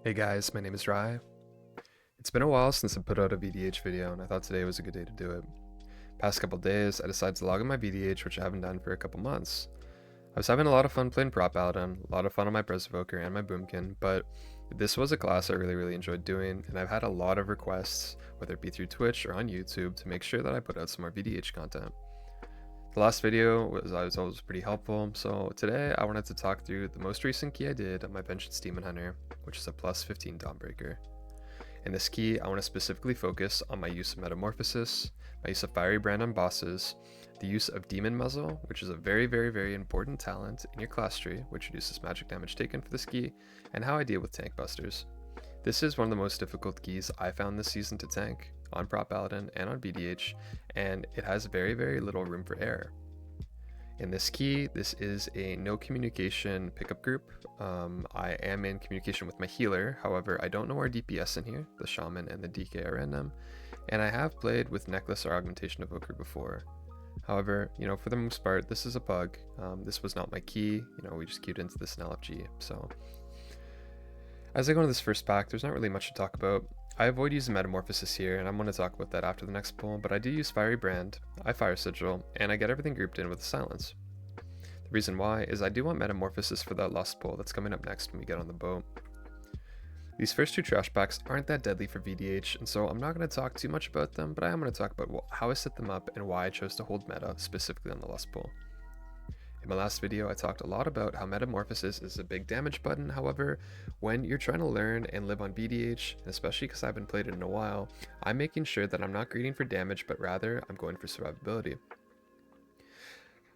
Hey guys, my name is Rai. It's been a while since I put out a VDH video and I thought today was a good day to do it. Past couple days, I decided to log in my VDH, which I haven't done for a couple months. I was having a lot of fun playing Prop Paladin, a lot of fun on my Brezivoker and my Boomkin, but this was a class I really enjoyed doing, and I've had a lot of requests, whether it be through Twitch or on YouTube, to make sure that I put out some more VDH content. The last video was always pretty helpful, so today I wanted to talk through the most recent key I did on my Vengeance Demon Hunter, which is a plus 15 Dawnbreaker. In this key, I want to specifically focus on my use of metamorphosis, my use of fiery brand on bosses, the use of demon muzzle, which is a very important talent in your class tree, which reduces magic damage taken for this key, and how I deal with tank busters. This is one of the most difficult keys I found this season to tank, on Prop Paladin and on VDH, and it has very little room for error. In this key, this is a no communication pickup group. I am in communication with my healer, however I don't know our DPS in here, the Shaman and the DK are random, and I have played with Necklace or Augmentation Evoker before. However, for the most part, this is a pug. This was not my key, we just queued into this in LFG, so. As I go into this first pack, there's not really much to talk about. I avoid using Metamorphosis here, and I'm going to talk about that after the next pull, but I do use Fiery Brand, I Fire Sigil, and I get everything grouped in with Silence. The reason why is I do want Metamorphosis for that Lust pull that's coming up next when we get on the boat. These first two trash packs aren't that deadly for VDH, and so I'm not going to talk too much about them, but I am going to talk about how I set them up and why I chose to hold meta specifically on the Lust pull. In my last video, I talked a lot about how Metamorphosis is a big damage button. However, when you're trying to learn and live on VDH, and especially because I haven't played it in a while, I'm making sure that I'm not greeding for damage, but rather I'm going for survivability.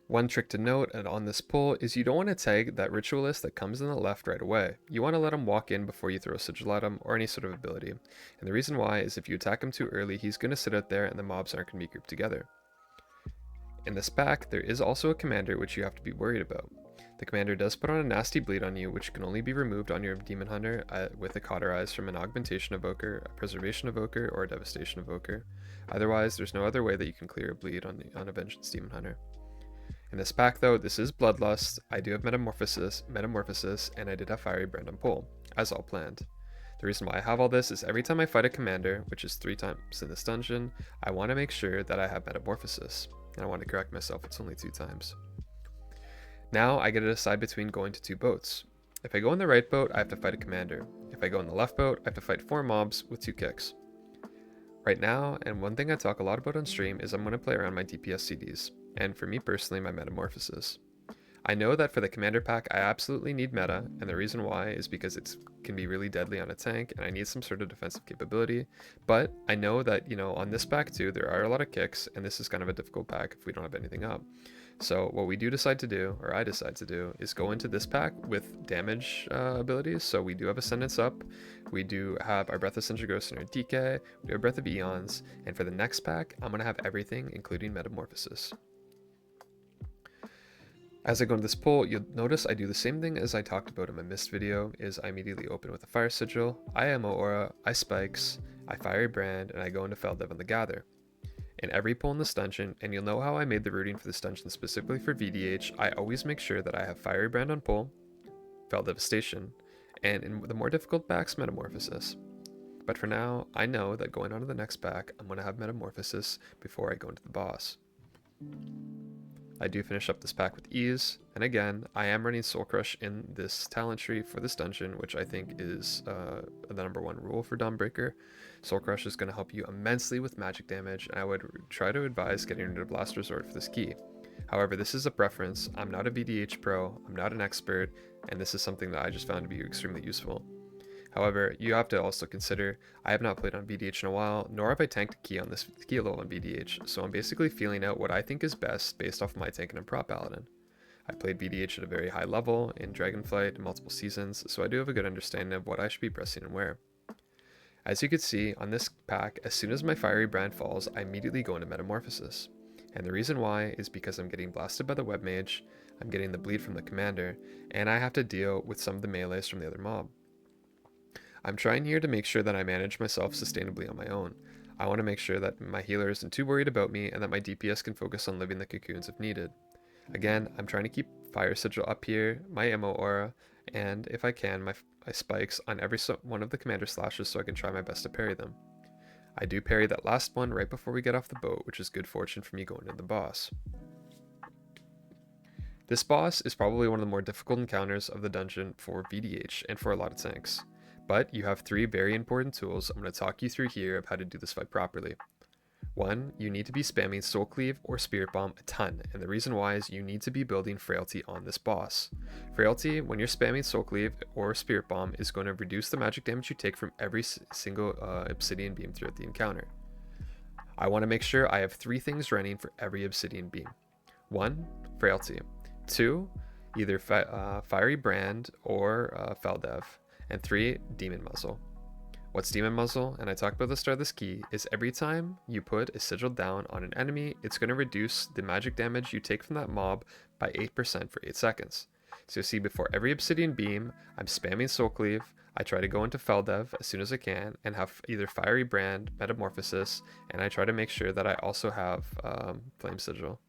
One trick to note on this pull is you don't want to tag that ritualist that comes in the left right away. You want to let him walk in before you throw a sigil at him or any sort of ability. And the reason why is if you attack him too early, he's going to sit out there and the mobs aren't going to be grouped together. In this pack, there is also a commander which you have to be worried about. The commander does put on a nasty bleed on you, which can only be removed on your Demon Hunter with a Cauterize from an Augmentation Evoker, a Preservation Evoker, or a Devastation Evoker. Otherwise, there's no other way that you can clear a bleed on a Vengeance Demon Hunter. In this pack though, this is Bloodlust, I do have Metamorphosis, and I did have Fiery Brand on pull, as all planned. The reason why I have all this is every time I fight a commander, which is 3 times in this dungeon, I want to make sure that I have Metamorphosis. And I want to correct myself, it's only 2 times. Now I get to decide between going to 2 boats. If I go in the right boat, I have to fight a commander. If I go in the left boat, I have to fight 4 mobs with 2 kicks. Right now, and one thing I talk a lot about on stream is I'm going to play around my DPS CDs, and for me personally, my Metamorphosis. I know that for the commander pack, I absolutely need meta, and the reason why is because it can be really deadly on a tank, and I need some sort of defensive capability. But I know that, on this pack too, there are a lot of kicks, and this is kind of a difficult pack if we don't have anything up. So what we do decide to do, or I decide to do, is go into this pack with damage abilities. So we do have Ascendance up, we do have our Breath of Sindragosa and our DK, we have Breath of Eons, and for the next pack, I'm going to have everything, including Metamorphosis. As I go into this pull, you'll notice I do the same thing as I talked about in my Mist video, is I immediately open with a Fire Sigil, I Ammo Aura, I Spikes, I Fiery Brand, and I go into Feldev on the Gather. In every pull in this dungeon, and you'll know how I made the routing for this dungeon specifically for VDH, I always make sure that I have Fiery Brand on pull, Fel Devastation, and in the more difficult packs, Metamorphosis. But for now, I know that going on to the next pack, I'm going to have Metamorphosis before I go into the boss. I do finish up this pack with ease, and again, I am running Soul Crush in this talent tree for this dungeon, which I think is the #1 rule for Dawnbreaker. Soul Crush is going to help you immensely with magic damage, and I would try to advise getting into Blast Resort for this key. However, this is a preference, I'm not a VDH pro, I'm not an expert, and this is something that I just found to be extremely useful. However, you have to also consider, I have not played on VDH in a while, nor have I tanked a key on this key level on VDH, so I'm basically feeling out what I think is best based off of my tanking and Prop Paladin. I played VDH at a very high level in Dragonflight in multiple seasons, so I do have a good understanding of what I should be pressing and where. As you can see, on this pack, as soon as my Fiery Brand falls, I immediately go into Metamorphosis. And the reason why is because I'm getting blasted by the Web Mage, I'm getting the bleed from the commander, and I have to deal with some of the melees from the other mob. I'm trying here to make sure that I manage myself sustainably on my own. I want to make sure that my healer isn't too worried about me and that my DPS can focus on living the cocoons if needed. Again, I'm trying to keep Fire Sigil up here, my Ammo Aura, and if I can, my spikes on every one of the commander slashes so I can try my best to parry them. I do parry that last one right before we get off the boat, which is good fortune for me going into the boss. This boss is probably one of the more difficult encounters of the dungeon for VDH and for a lot of tanks, but you have 3 very important tools I'm going to talk you through here of how to do this fight properly. 1, you need to be spamming Soul Cleave or Spirit Bomb a ton, and the reason why is you need to be building Frailty on this boss. Frailty, when you're spamming Soul Cleave or Spirit Bomb, is going to reduce the magic damage you take from every single Obsidian Beam throughout the encounter. I want to make sure I have 3 things running for every Obsidian Beam. 1, Frailty. 2, either Fiery Brand or Feldev. And 3, Demon Muzzle. What's Demon Muzzle, and I talked about the start of this key, is every time you put a sigil down on an enemy, it's going to reduce the magic damage you take from that mob by 8% for 8 seconds. So you'll see before every Obsidian Beam, I'm spamming Soul Cleave, I try to go into Feldev as soon as I can, and have either Fiery Brand, Metamorphosis, and I try to make sure that I also have Flame Sigil.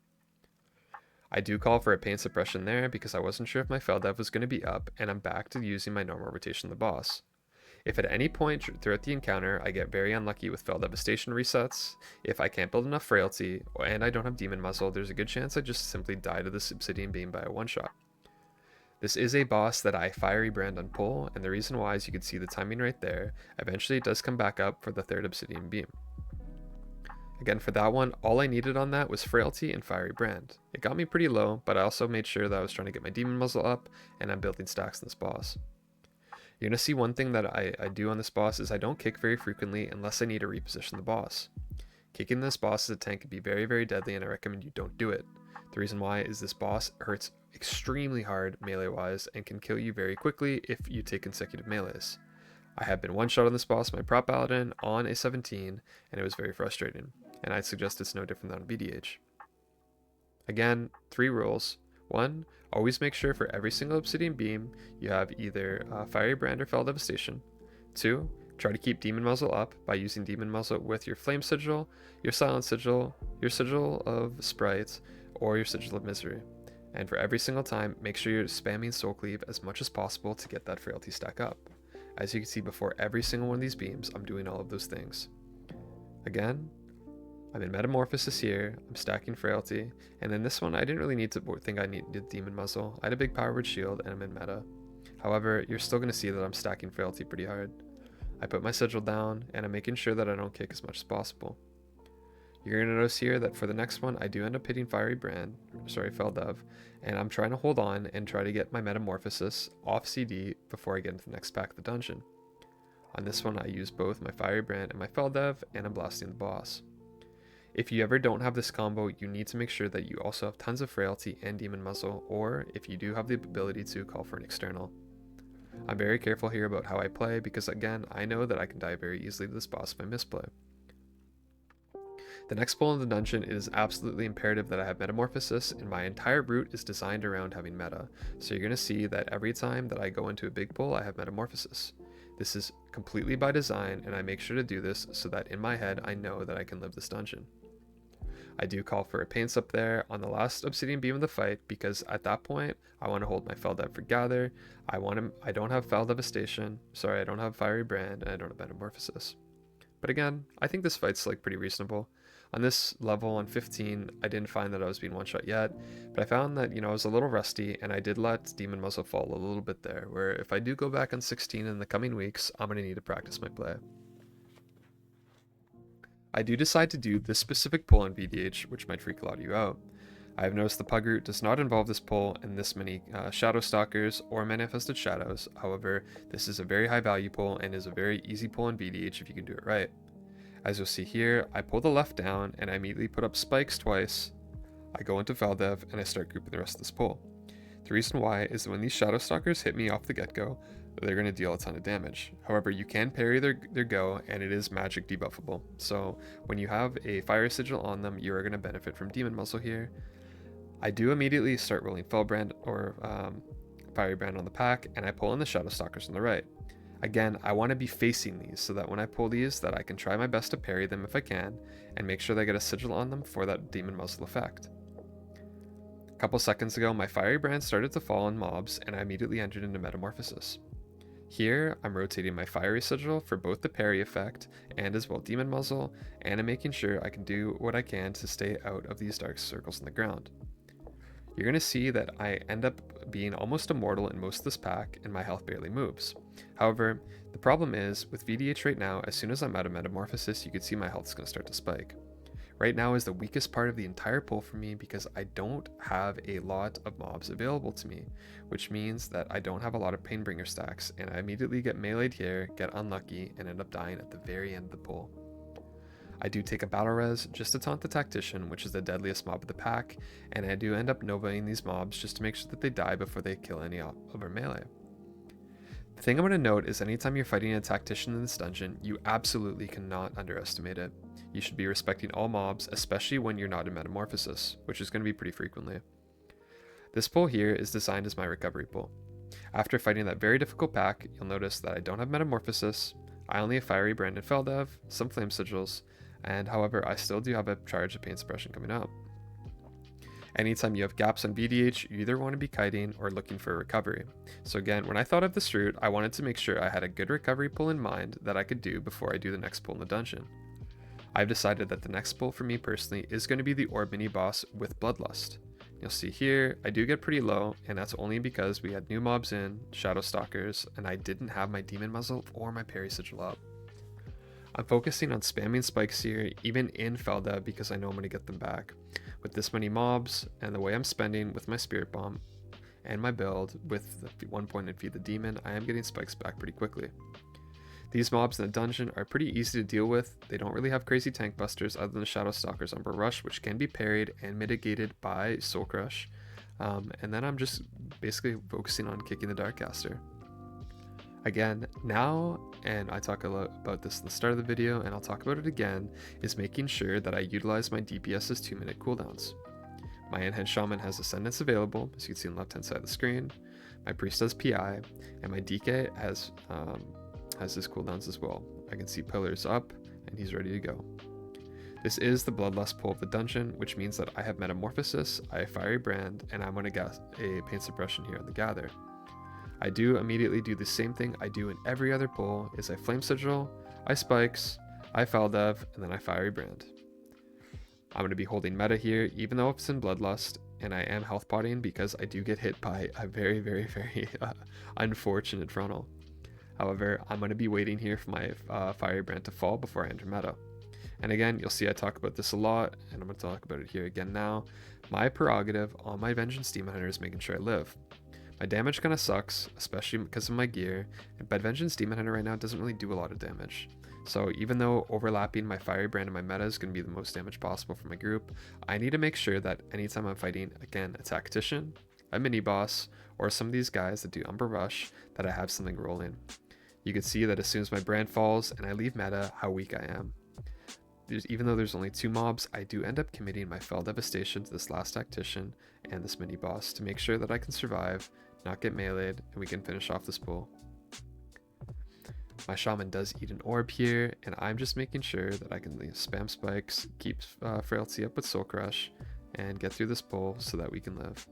I do call for a pain suppression there because I wasn't sure if my Feldev was going to be up, and I'm back to using my normal rotation of the boss. If at any point throughout the encounter I get very unlucky with Fel Devastation resets, if I can't build enough Frailty, and I don't have Demon Muzzle, there's a good chance I just simply die to this Obsidian Beam by a one-shot. This is a boss that I Fiery Brand on pull, and the reason why is you can see the timing right there. Eventually it does come back up for the 3rd Obsidian Beam. Again, for that one, all I needed on that was Frailty and Fiery Brand. It got me pretty low, but I also made sure that I was trying to get my Demon Muzzle up, and I'm building stacks in this boss. You're going to see one thing that I do on this boss is I don't kick very frequently unless I need to reposition the boss. Kicking this boss as a tank can be very, very deadly, and I recommend you don't do it. The reason why is this boss hurts extremely hard melee-wise and can kill you very quickly if you take consecutive melees. I have been one-shot on this boss, my Prop Paladin, on a 17, and it was very frustrating, and I'd suggest it's no different than on VDH. Again, 3 rules. 1, always make sure for every single Obsidian Beam you have either Fiery Brand or Fel Devastation. 2, try to keep Demon Muzzle up by using Demon Muzzle with your Flame Sigil, your Silent Sigil, your Sigil of Sprite, or your Sigil of Misery. And for every single time, make sure you're spamming Soul Cleave as much as possible to get that Frailty stack up. As you can see before every single one of these beams, I'm doing all of those things. Again, I'm in Metamorphosis here, I'm stacking Frailty, and then this one I didn't really need to think I needed Demon Muzzle. I had a big Power Word Shield and I'm in meta. However, you're still going to see that I'm stacking Frailty pretty hard. I put my sigil down and I'm making sure that I don't kick as much as possible. You're going to notice here that for the next one I do end up hitting Feldev, and I'm trying to hold on and try to get my Metamorphosis off CD before I get into the next pack of the dungeon. On this one I use both my Fiery Brand and my Feldev, and I'm blasting the boss. If you ever don't have this combo, you need to make sure that you also have tons of Frailty and Demon Muzzle, or if you do have the ability to, call for an external. I'm very careful here about how I play because again, I know that I can die very easily to this boss if I misplay. The next pull in the dungeon, it is absolutely imperative that I have Metamorphosis, and my entire route is designed around having meta. So you're going to see that every time that I go into a big pull, I have Metamorphosis. This is completely by design, and I make sure to do this so that in my head I know that I can live this dungeon. I do call for a Paints up there on the last Obsidian Beam of the fight because at that point I want to hold my Feldev for Gather. I don't have Fel Devastation, I don't have Fiery Brand, and I don't have Metamorphosis. But again, I think this fight's like pretty reasonable. On this level, on 15, I didn't find that I was being one-shot yet, but I found that, I was a little rusty, and I did let Demon Muzzle fall a little bit there, where if I do go back on 16 in the coming weeks, I'm going to need to practice my play. I do decide to do this specific pull on VDH, which might freak a lot of you out. I have noticed the pug route does not involve this pull and this many Shadow Stalkers or Manifested Shadows. However, this is a very high value pull and is a very easy pull on VDH if you can do it right. As you'll see here, I pull the left down and I immediately put up spikes twice. I go into Feldev and I start grouping the rest of this pull. The reason why is that when these Shadow Stalkers hit me off the get-go, they're going to deal a ton of damage. However, you can parry their go, and it is magic debuffable. So when you have a Fire Sigil on them, you are going to benefit from Demon Muzzle here. I do immediately start rolling Felbrand or Fiery Brand on the pack, and I pull in the Shadow Stalkers on the right. Again, I want to be facing these so that when I pull these, that I can try my best to parry them if I can, and make sure that I get a Sigil on them for that Demon Muzzle effect. couple seconds ago, my fiery brand started to fall on mobs, and I immediately entered into metamorphosis. Here, I'm rotating my fiery sigil for both the parry effect and as well demon muzzle, and I'm making sure I can do what I can to stay out of these dark circles on the ground. You're going to see that I end up being almost immortal in most of this pack, and my health barely moves. However, the problem is, with VDH right now, as soon as I'm out of metamorphosis, you can see my health is going to start to spike. Right now is the weakest part of the entire pull for me because I don't have a lot of mobs available to me, which means that I don't have a lot of Painbringer stacks, and I immediately get meleeed here, get unlucky, and end up dying at the very end of the pull. I do take a battle res just to taunt the Tactician, which is the deadliest mob of the pack, and I do end up novaing these mobs just to make sure that they die before they kill any of our melee. The thing I'm going to note is anytime you're fighting a Tactician in this dungeon, you absolutely cannot underestimate it. You should be respecting all mobs, especially when you're not in metamorphosis, which is going to be pretty frequently. This pull here is designed as my recovery pull. After fighting that very difficult pack, you'll notice that I don't have metamorphosis, I only have fiery brand and Feldev, some flame sigils, and however I still do have a charge of pain suppression coming up. Anytime you have gaps on VDH, you either want to be kiting or looking for a recovery. So again, when I thought of this route, I wanted to make sure I had a good recovery pull in mind that I could do before I do the next pull in the dungeon. I've decided that the next pull for me personally is going to be the Orb mini boss with Bloodlust. You'll see here, I do get pretty low, and that's only because we had new mobs in, Shadow Stalkers, and I didn't have my Demon Muzzle or my Parry Sigil up. I'm focusing on spamming spikes here, even in Feldev, because I know I'm going to get them back. With this many mobs, and the way I'm spending with my Spirit Bomb, and my build with the 1 point and Feed the Demon, I am getting spikes back pretty quickly. These mobs in the dungeon are pretty easy to deal with. They don't really have crazy tank busters other than the Shadow Stalker's Umbra Rush, which can be parried and mitigated by Soul Crush. And then I'm just basically focusing on kicking the Darkcaster. Again, now, and I talk a lot about this at the start of the video, and I'll talk about it again, is making sure that I utilize my DPS's 2-minute cooldowns. My Enhanced Shaman has Ascendance available, as you can see on the left-hand side of the screen. My Priest has PI, and my DK has his cooldowns as well. I can see Pillars up, and he's ready to go. This is the Bloodlust pull of the dungeon, which means that I have Metamorphosis, I have Fiery Brand, and I'm going to get a Pain Suppression here on the Gather. I do immediately do the same thing I do in every other pull, is I Flame Sigil, I Spikes, I Feldev, and then I Fiery Brand. I'm going to be holding meta here, even though it's in Bloodlust, and I am health potting because I do get hit by a very, very, very unfortunate frontal. However, I'm going to be waiting here for my Fiery Brand to fall before I enter meta. And again, you'll see I talk about this a lot, and I'm going to talk about it here again now. My prerogative on my Vengeance Demon Hunter is making sure I live. My damage kind of sucks, especially because of my gear, but Vengeance Demon Hunter right now doesn't really do a lot of damage. So even though overlapping my Fiery Brand and my meta is going to be the most damage possible for my group, I need to make sure that anytime I'm fighting, again, a Tactician, a mini-boss, or some of these guys that do Umbra Rush, that I have something rolling. You can see that as soon as my brand falls and I leave meta, how weak I am. Even though there's only 2 mobs, I do end up committing my Fell Devastation to this last Tactician and this mini-boss to make sure that I can survive, not get meleeed, and we can finish off this pull. My Shaman does eat an orb here, and I'm just making sure that I can spam spikes, keep Frailty up with Soul Crush, and get through this pull so that we can live.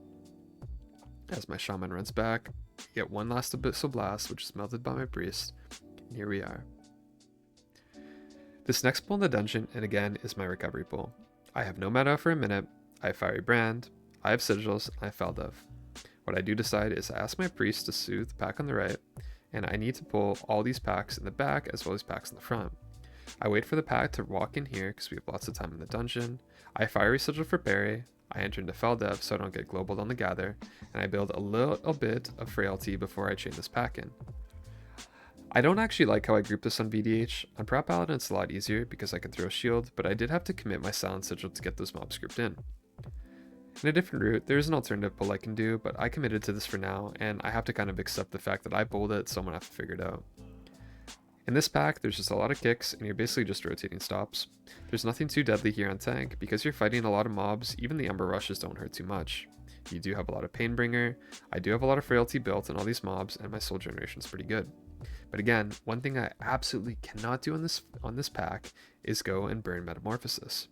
As my Shaman runs back, get one last Abyssal Blast, which is melted by my Priest, and here we are. This next pull in the dungeon, and again, is my recovery pull. I have no meta for a minute, I have Fiery Brand, I have Sigils, and I have Feldev. What I do decide is I ask my Priest to soothe the pack on the right, and I need to pull all these packs in the back as well as packs in the front. I wait for the pack to walk in here because we have lots of time in the dungeon. I Fiery Sigil for parry, I enter into Feldev so I don't get globaled on the Gather, and I build a little bit of frailty before I chain this pack in. I don't actually like how I group this on VDH. On Protection Paladin it's a lot easier because I can throw a shield, but I did have to commit my Silent Sigil to get those mobs grouped in. In a different route, there is an alternative pull I can do, but I committed to this for now, and I have to kind of accept the fact that I bowled it, so I'm going to have to figure it out. In this pack, there's just a lot of kicks, and you're basically just rotating stops. There's nothing too deadly here on tank, because you're fighting a lot of mobs, even the Umbra Rushes don't hurt too much. You do have a lot of Painbringer, I do have a lot of frailty built in all these mobs, and my soul generation is pretty good. But again, one thing I absolutely cannot do on this pack is go and burn Metamorphosis.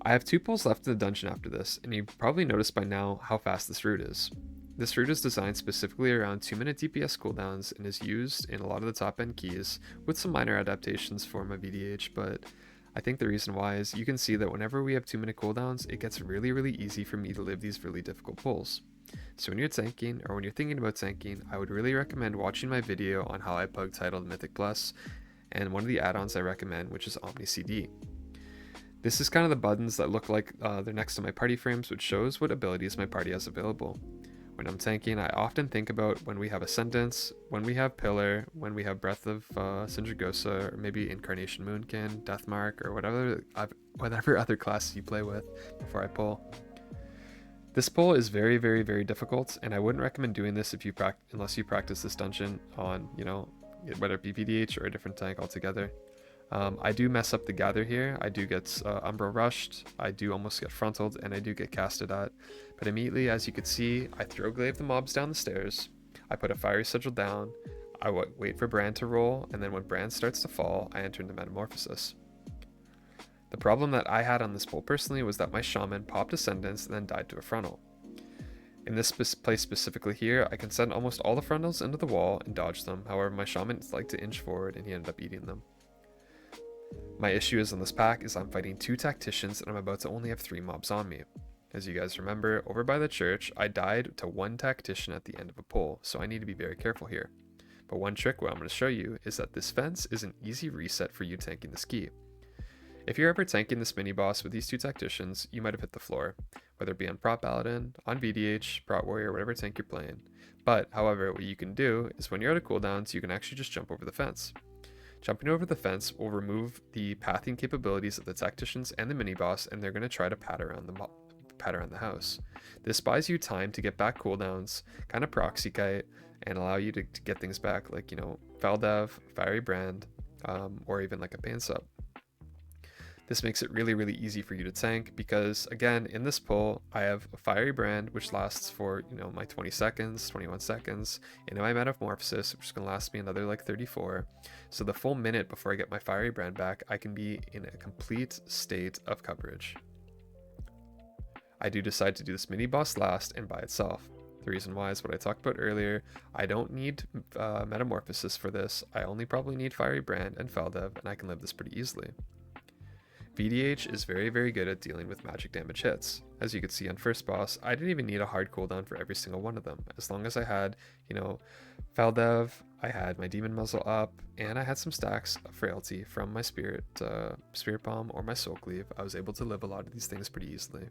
I have 2 pulls left in the dungeon after this, and you've probably noticed by now how fast this route is. This route is designed specifically around 2-minute DPS cooldowns and is used in a lot of the top end keys, with some minor adaptations for my VDH, but I think the reason why is you can see that whenever we have 2-minute cooldowns, it gets really easy for me to live these really difficult pulls. So when you're tanking, or when you're thinking about tanking, I would really recommend watching my video on how I pug titled Mythic Plus, and one of the add-ons I recommend, which is Omni CD. This is kind of the buttons that look like they're next to my party frames, which shows what abilities my party has available. When I'm tanking, I often think about when we have Ascendance, when we have Pillar, when we have Breath of Sindragosa, or maybe Incarnation Moonkin, Deathmark, or whatever other classes you play with before I pull. This pull is very difficult, and I wouldn't recommend doing this if unless you practice this dungeon on, whether it be VDH or a different tank altogether. I do mess up the gather here. I do get Umbra rushed, I do almost get frontaled, and I do get casted at. But immediately, as you can see, I throw glaive the mobs down the stairs, I put a fiery sigil down, I wait for Brand to roll, and then when Brand starts to fall, I enter into metamorphosis. The problem that I had on this pull personally was that my shaman popped Ascendance and then died to a frontal. In this place specifically here, I can send almost all the frontals into the wall and dodge them, however my shaman liked to inch forward and he ended up eating them. My issue is on this pack is I'm fighting 2 tacticians and I'm about to only have 3 mobs on me. As you guys remember, over by the church, I died to 1 tactician at the end of a pull, so I need to be very careful here. But one trick what I'm going to show you is that this fence is an easy reset for you tanking this key. If you're ever tanking this mini boss with these 2 tacticians, you might have hit the floor, whether it be on Prot Paladin, on VDH, Prot Warrior, whatever tank you're playing. But, however, what you can do is when you're out of cooldowns, you can actually just jump over the fence. Jumping over the fence will remove the pathing capabilities of the tacticians and the mini boss, and they're going to try to pat around the house. This buys you time to get back cooldowns, kind of proxy kite, and allow you to get things back like, Feldev, Fiery Brand, or even like a Pain Sub. This makes it really easy for you to tank because, again, in this pull, I have a Fiery Brand, which lasts for, my 20 seconds, 21 seconds, and my Metamorphosis, which is going to last me another like 34. So the full minute before I get my Fiery Brand back, I can be in a complete state of coverage. I do decide to do this mini boss last and by itself. The reason why is what I talked about earlier. I don't need Metamorphosis for this. I only probably need Fiery Brand and Feldev, and I can live this pretty easily. VDH is very good at dealing with magic damage hits. As you can see on first boss, I didn't even need a hard cooldown for every single one of them. As long as I had, Feldev, I had my Demon Muzzle up, and I had some stacks of frailty from my Spirit Bomb or my Soul Cleave, I was able to live a lot of these things pretty easily.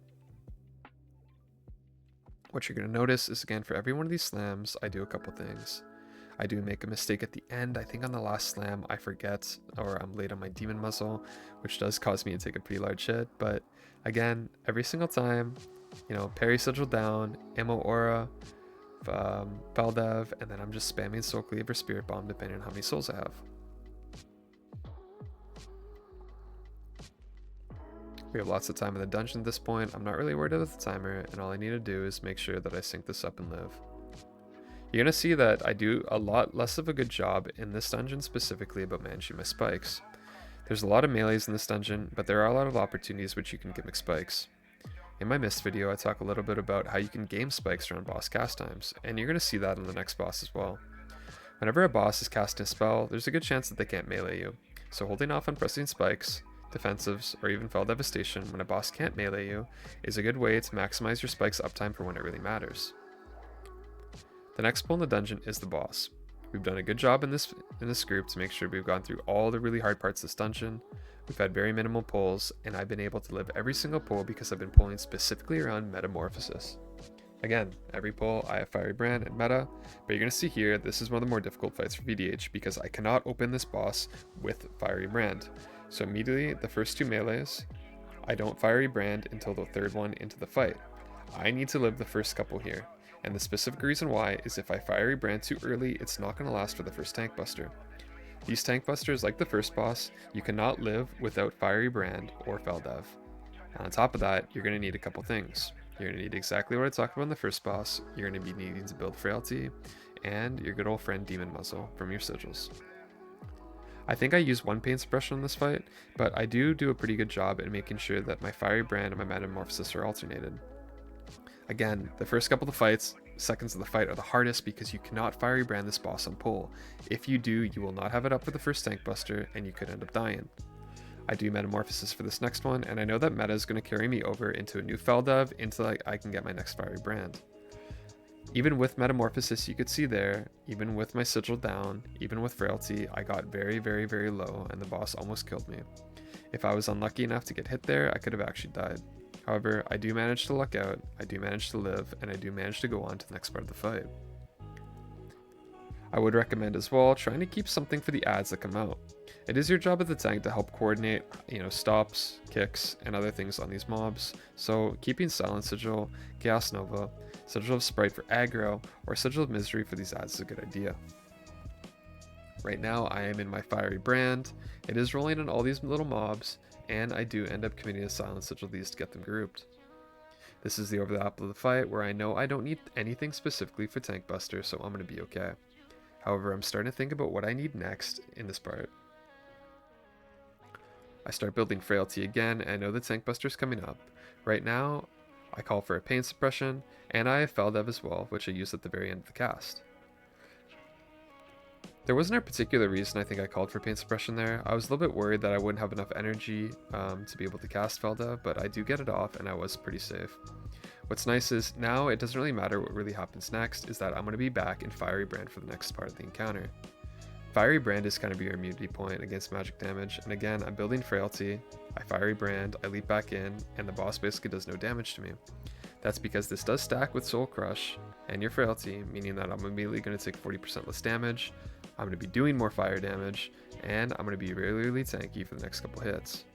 What you're going to notice is, again, for every one of these slams, I do a couple things. I do make a mistake at the end. I think on the last slam, I forget, or I'm late on my Demon Muzzle, which does cause me to take a pretty large hit. But again, every single time, parry sigil down, ammo aura, Feldev, and then I'm just spamming Soul Cleave or Spirit Bomb depending on how many souls I have. We have lots of time in the dungeon at this point. I'm not really worried about the timer, and all I need to do is make sure that I sync this up and live. You're going to see that I do a lot less of a good job in this dungeon specifically about managing my spikes. There's a lot of melees in this dungeon, but there are a lot of opportunities which you can gimmick spikes. In my Mist video, I talk a little bit about how you can game spikes around boss cast times, and you're going to see that in the next boss as well. Whenever a boss is casting a spell, there's a good chance that they can't melee you, so holding off on pressing spikes, defensives, or even Fell Devastation when a boss can't melee you is a good way to maximize your spikes uptime for when it really matters. The next pull in the dungeon is the boss. We've done a good job in this group to make sure we've gone through all the really hard parts of this dungeon. We've had very minimal pulls, and I've been able to live every single pull because I've been pulling specifically around Metamorphosis. Again, every pull I have Fiery Brand and Meta, but you're going to see here this is one of the more difficult fights for VDH because I cannot open this boss with Fiery Brand. So immediately, the first 2 melees, I don't Fiery Brand until the 3rd one into the fight. I need to live the first couple here. And the specific reason why is if I Fiery Brand too early, it's not going to last for the first Tank Buster. These Tank Busters, like the first boss, you cannot live without Fiery Brand or Feldev. And on top of that, you're going to need a couple things. You're going to need exactly what I talked about in the first boss, you're going to be needing to build Frailty, and your good old friend Demon Muzzle from your sigils. I think I use one pain suppression in this fight, but I do a pretty good job in making sure that my fiery brand and my metamorphosis are alternated. Again, the first couple of fights, seconds of the fight are the hardest because you cannot fiery brand this boss on pull. If you do, you will not have it up for the first tank buster and you could end up dying. I do metamorphosis for this next one, and I know that meta is going to carry me over into a new Feldev until I can get my next fiery brand. Even with metamorphosis, you could see there, even with my sigil down, even with frailty, I got very low and the boss almost killed me. If I was unlucky enough to get hit there, I could have actually died. However, I do manage to luck out, I do manage to live, and I do manage to go on to the next part of the fight. I would recommend as well trying to keep something for the ads that come out. It is your job at the tank to help coordinate, stops, kicks, and other things on these mobs, so keeping Silent Sigil, Chaos Nova, Sigil of Sprite for aggro, or Sigil of Misery for these ads is a good idea. Right now I am in my fiery brand, it is rolling on all these little mobs, and I do end up committing a Silent Sigil these to get them grouped. This is the overlap of the fight where I know I don't need anything specifically for tank buster, so I'm going to be okay. However, I'm starting to think about what I need next in this part. I start building frailty again, and I know the tank buster's coming up. Right now, I call for a pain suppression, and I have Feldev as well, which I use at the very end of the cast. There wasn't a particular reason I think I called for pain suppression there. I was a little bit worried that I wouldn't have enough energy to be able to cast Feldev, but I do get it off, and I was pretty safe. What's nice is now it doesn't really matter what really happens next, is that I'm going to be back in Fiery Brand for the next part of the encounter. Fiery Brand is kind of your immunity point against magic damage, and again, I'm building Frailty, I Fiery Brand, I leap back in, and the boss basically does no damage to me. That's because this does stack with Soul Crush and your Frailty, meaning that I'm immediately going to take 40% less damage, I'm going to be doing more fire damage, and I'm going to be really tanky for the next couple hits.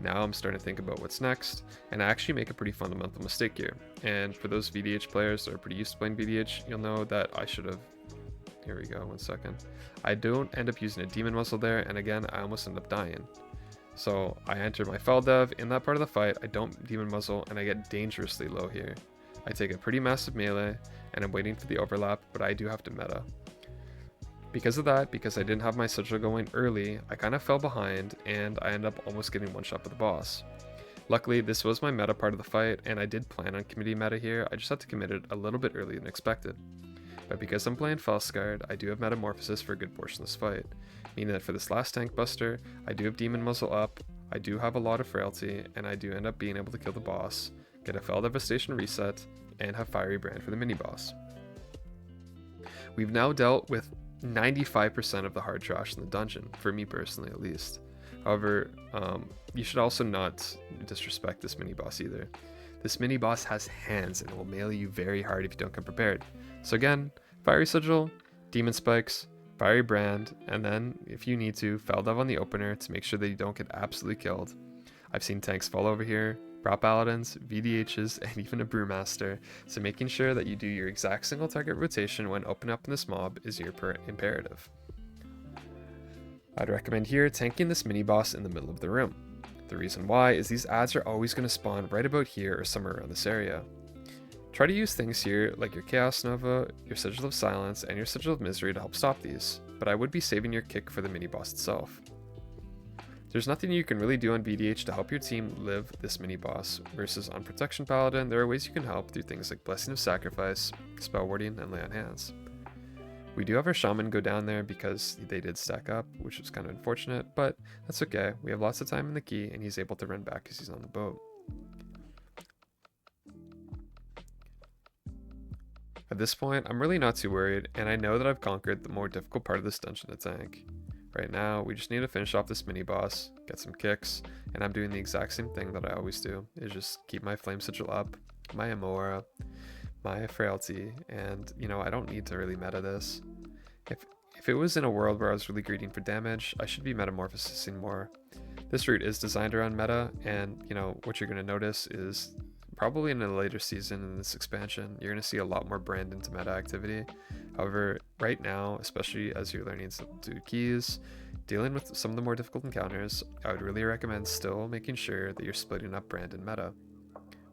Now I'm starting to think about what's next, and I actually make a pretty fundamental mistake here. And for those VDH players that are pretty used to playing VDH, you'll know that I should have... Here we go, 1 second. I don't end up using a Demon Muzzle there, and again, I almost end up dying. So I enter my Feldev, in that part of the fight, I don't Demon Muzzle, and I get dangerously low here. I take a pretty massive melee, and I'm waiting for the overlap, but I do have to meta. Because of that, because I didn't have my sigil going early, I kind of fell behind, and I end up almost getting one shot with the boss. Luckily, this was my meta part of the fight, and I did plan on committing meta here, I just had to commit it a little bit earlier than expected. But because I'm playing Felscarred, I do have metamorphosis for a good portion of this fight, meaning that for this last tank buster, I do have Demon Muzzle up, I do have a lot of frailty, and I do end up being able to kill the boss, get a Fel Devastation reset, and have Fiery Brand for the mini-boss. We've now dealt with 95% of the hard trash in the dungeon, for me personally at least. However, you should also not disrespect this mini-boss either. This mini-boss has hands and it will melee you very hard if you don't come prepared. So again, Fiery Sigil, Demon Spikes, Fiery Brand, and then, if you need to, Feldev on the opener to make sure that you don't get absolutely killed. I've seen tanks fall over here, Prot Paladins, VDHs, and even a Brewmaster, so making sure that you do your exact single target rotation when opening up in this mob is your imperative. I'd recommend here tanking this mini-boss in the middle of the room. The reason why is these ads are always going to spawn right about here or somewhere around this area. Try to use things here like your Chaos Nova, your Sigil of Silence, and your Sigil of Misery to help stop these, but I would be saving your kick for the mini-boss itself. There's nothing you can really do on VDH to help your team live this mini-boss, versus on Protection Paladin, there are ways you can help through things like Blessing of Sacrifice, Spell Warding, and Lay on Hands. We do have our Shaman go down there because they did stack up, which was kind of unfortunate, but that's okay. We have lots of time in the key, and he's able to run back because he's on the boat. At this point, I'm really not too worried, and I know that I've conquered the more difficult part of this dungeon to tank. Right now, we just need to finish off this mini-boss, get some kicks, and I'm doing the exact same thing that I always do, is just keep my Flame Sigil up, my Amora, my Frailty, and, I don't need to really meta this. If it was in a world where I was really greedy for damage, I should be metamorphosing more. This route is designed around meta, and, what you're going to notice is probably in a later season in this expansion, you're going to see a lot more brand into meta activity. However, right now, especially as you're learning some do keys, dealing with some of the more difficult encounters, I would really recommend still making sure that you're splitting up brand and meta.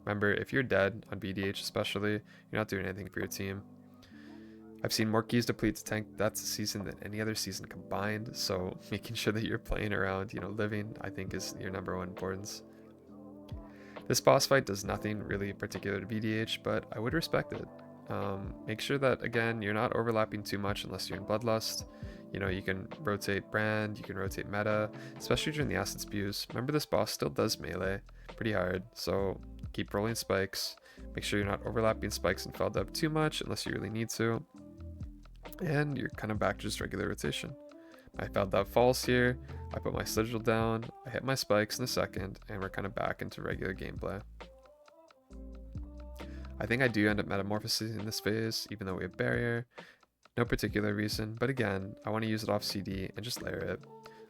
Remember, if you're dead, on VDH especially, you're not doing anything for your team. I've seen more keys deplete to tank that season than any other season combined, so making sure that you're playing around, living, I think is your number one importance. This boss fight does nothing really particular to VDH, but I would respect it. Make sure that, again, you're not overlapping too much unless you're in Bloodlust. You can rotate brand, you can rotate meta, especially during the acid spews. Remember, this boss still does melee pretty hard, so keep rolling spikes. Make sure you're not overlapping spikes and felled up too much unless you really need to. And you're kind of back to just regular rotation. I felled up falls here, I put my sigil down, I hit my spikes in a second, and we're kind of back into regular gameplay. I think I do end up metamorphosing in this phase, even though we have barrier. No particular reason, but again, I want to use it off CD and just layer it.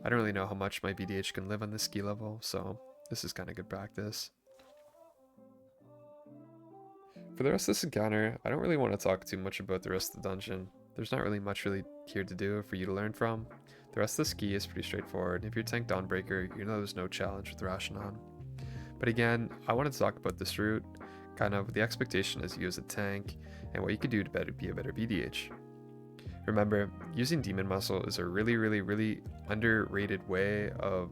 I don't really know how much my VDH can live on this ski level, so this is kind of good practice. For the rest of this encounter, I don't really want to talk too much about the rest of the dungeon. There's not really much here to do for you to learn from. The rest of the ski is pretty straightforward. If you're tank Dawnbreaker, you know there's no challenge with Rasha'nan. But again, I wanted to talk about this route, kind of the expectation as you as a tank, and what you could do to be a better VDH. Remember, using Demon Muscle is a really underrated way of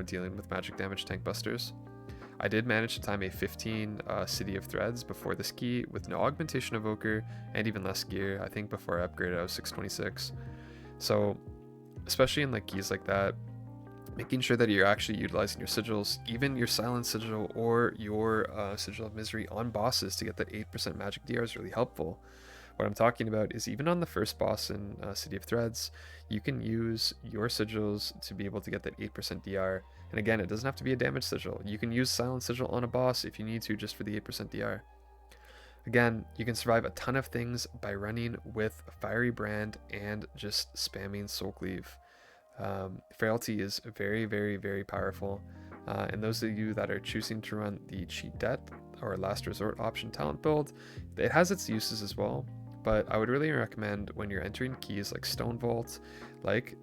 dealing with magic damage tank busters. I did manage to time a 15 City of Threads before the ski with no augmentation evoker and even less gear. I think before I upgraded I was 626. So especially in like keys like that, making sure that you're actually utilizing your sigils, even your silent sigil or your sigil of misery on bosses to get that 8% magic DR is really helpful. What I'm talking about is even on the first boss in City of Threads, you can use your sigils to be able to get that 8% DR. And again, it doesn't have to be a damage sigil. You can use silent sigil on a boss if you need to, just for the 8% DR. Again, you can survive a ton of things by running with Fiery Brand and just spamming Soul Cleave. Frailty is very powerful. And those of you that are choosing to run the Cheat Death or Last Resort option talent build, it has its uses as well. But I would really recommend when you're entering keys like Stone Vault, like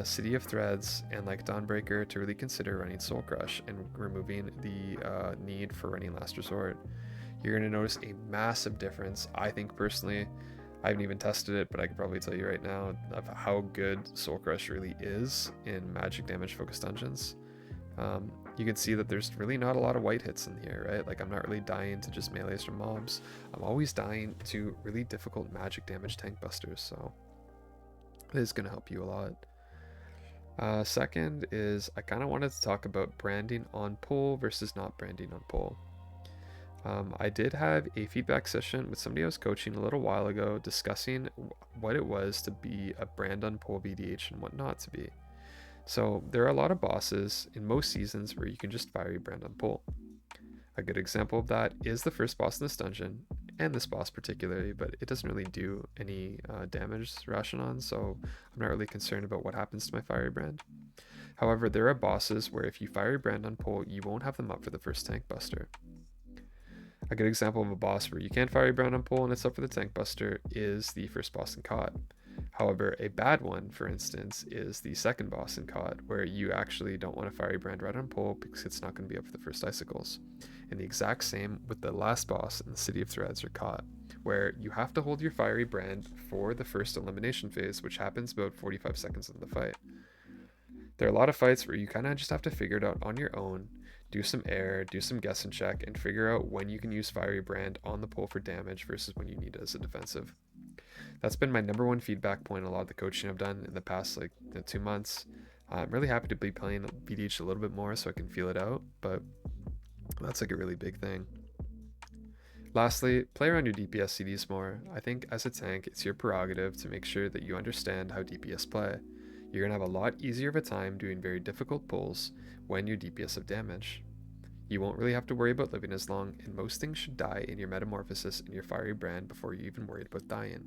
City of Threads, and like Dawnbreaker to really consider running Soul Crush and removing the need for running Last Resort. You're going to notice a massive difference. I think personally, I haven't even tested it, but I can probably tell you right now of how good Soul Crush really is in magic damage focused dungeons. You can see that there's really not a lot of white hits in here, right? Like I'm not really dying to just melees from mobs. I'm always dying to really difficult magic damage tank busters, so it is going to help you a lot. Second is I kind of wanted to talk about branding on pull versus not branding on pull. I did have a feedback session with somebody I was coaching a little while ago discussing what it was to be a brand on pull VDH and what not to be. So there are a lot of bosses in most seasons where you can just fiery brand on pull. A good example of that is the first boss in this dungeon, and this boss particularly, but it doesn't really do any damage Rasha'nan, so I'm not really concerned about what happens to my fiery brand. However, there are bosses where if you fiery brand on pull, you won't have them up for the first tank buster. A good example of a boss where you can fiery brand on pull and it's up for the tank buster is the first boss in COD. However, a bad one, for instance, is the second boss in COD, where you actually don't want to fiery brand right on pull because it's not going to be up for the first icicles. And the exact same with the last boss in the City of Threads or COD, where you have to hold your fiery brand for the first elimination phase, which happens about 45 seconds into the fight. There are a lot of fights where you kind of just have to figure it out on your own, do some air, do some guess and check, and figure out when you can use fiery brand on the pull for damage versus when you need it as a defensive. That's been my number one feedback point in a lot of the coaching I've done in the past 2 months. I'm really happy to be playing VDH a little bit more so I can feel it out, but that's like a really big thing. Lastly, play around your DPS CDs more. I think as a tank, it's your prerogative to make sure that you understand how DPS play. You're going to have a lot easier of a time doing very difficult pulls when your DPS have damage. You won't really have to worry about living as long, and most things should die in your metamorphosis and your fiery brand before you're even worried about dying.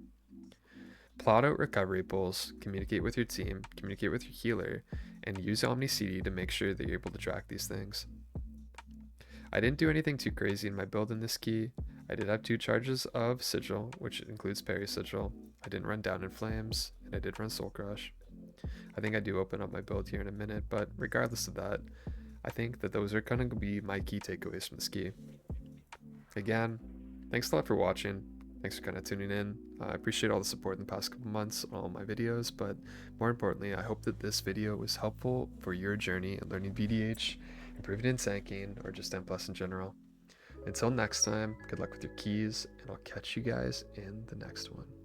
Plot out recovery pulls, communicate with your team, communicate with your healer, and use Omni CD to make sure that you're able to track these things. I didn't do anything too crazy in my build in this key. I did have 2 charges of Sigil, which includes Parry Sigil. I didn't run Down in Flames, and I did run Soul Crush. I think I do open up my build here in a minute, but regardless of that, I think that those are going to be my key takeaways from this key. Again, thanks a lot for watching. Thanks for kind of tuning in. I appreciate all the support in the past couple months on all my videos, but more importantly, I hope that this video was helpful for your journey in learning VDH, improving in tanking, or just M+ in general. Until next time, good luck with your keys, and I'll catch you guys in the next one.